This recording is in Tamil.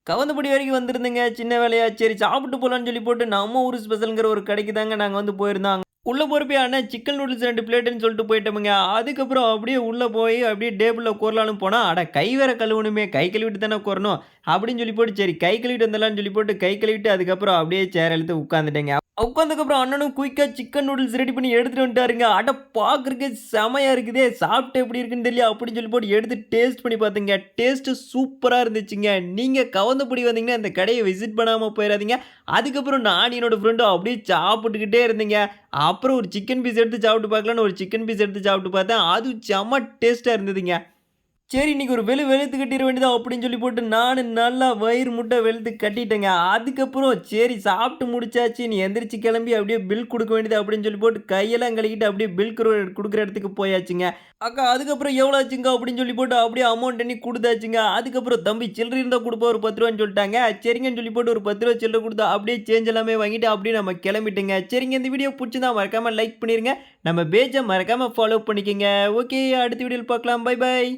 கவுந்தபடி வரைக்கும் வந்திருந்தேங்க. சின்ன வேலையா, சரி சாப்பிட்டு போலான்னு சொல்லி போட்டு நம்ம ஊரு ஸ்பெஷல்ங்கிற ஒரு கடைக்கு தாங்க நாங்க வந்து போயிருந்தோம். உள்ள போறப்பயே அண்ணா சிக்கன் நூடுல்ஸ் 2 பிளேட்டுன்னு சொல்லிட்டு போயிட்டோமுங்க. அதுக்கப்புறம் அப்படியே உள்ள போய் அப்படியே டேபிள்ல உட்காரலான்னு போனா, அட கை வேற கழுவணுமே, கை கழுவிட்டு தானே உட்காரணும். அப்படின்னு சொல்லி போட்டு, சரி கை கழுவிட்டு வந்துடலான்னு சொல்லி போட்டு, கை கழுவிட்டு அதுக்கப்புறம் அப்படியே சேர் இழுத்து உட்காந்துட்டேங்க. உட்காந்ததுக்கப்புறம் அண்ணனும் குயிக்கா சிக்கன் நூடுல்ஸ் ரெடி பண்ணி எடுத்துட்டு வந்துட்டாருங்க. அட பார்க்கறக்கே செமையா இருக்குதே! சாப்பிட்டு எப்படி இருக்குன்னு தெரியல அப்படின்னு சொல்லி போட்டு எடுத்து டேஸ்ட் பண்ணி பார்த்தேங்க. டேஸ்ட் சூப்பரா இருந்துச்சுங்க. நீங்க கவந்தபடி வந்தீங்கன்னா, இந்த கடைய விசிட் பண்ணாம போயிறாதீங்க. அதுக்கப்புறம் நான் என்னோட ஃப்ரெண்டும் அப்படியே சாப்பிட்டுக்கிட்டே இருந்தேங்க. அப்புறம் ஒரு சிக்கன் பீஸ் எடுத்து சாப்பிட்டு பார்க்கலான்னு ஒரு சிக்கன் பீஸ் எடுத்து சாப்பிட்டு பார்த்தேன். அது செம்ம டேஸ்ட்டா இருந்ததுங்க. சரி இன்னைக்கு ஒரு வெளுத்து கட்டிற வேண்டியதா அப்படின்னு சொல்லி போட்டு நானும் நல்லா வயிறு முட்டை வெளுத்து கட்டிட்டேங்க. அதுக்கப்புறம் சரி சாப்பிட்டு முடிச்சாச்சு. நீ எந்திரிச்சு கிளம்பி அப்படியே பில் குடுக்க வேண்டியது அப்படின்னு சொல்லி போட்டு கையெல்லாம் கழுவிட்டு அப்படியே பில் குடுக்குற இடத்துக்கு போயாச்சுங்க. அக்கா அதுக்கப்புறம் எவ்வளோ ஆச்சுங்க அப்படின்னு சொல்லி போட்டு அப்படியே அமௌண்ட் எண்ணி குடுத்தாச்சுங்க. அதுக்கப்புறம் தம்பி சில்லறை இருந்தா குடுப்பா ஒரு ரூ. 10 சொல்லிட்டாங்க. சரிங்கன்னு சொல்லி போட்டு ஒரு ரூ. 10 சில்லறை குடுத்தா அப்படியே சேஞ்ச் எல்லாமே வாங்கிட்டு அப்படியே நம்ம கிளம்பிட்டோங்க. சரிங்க இந்த வீடியோ புடிச்சிருந்தா மறக்காம லைக் பண்ணிருங்க. நம்ம பேஜ மறக்காம ஃபாலோ பண்ணிக்கங்க. ஓகே அடுத்த வீடியோல பார்க்கலாம். Bye by.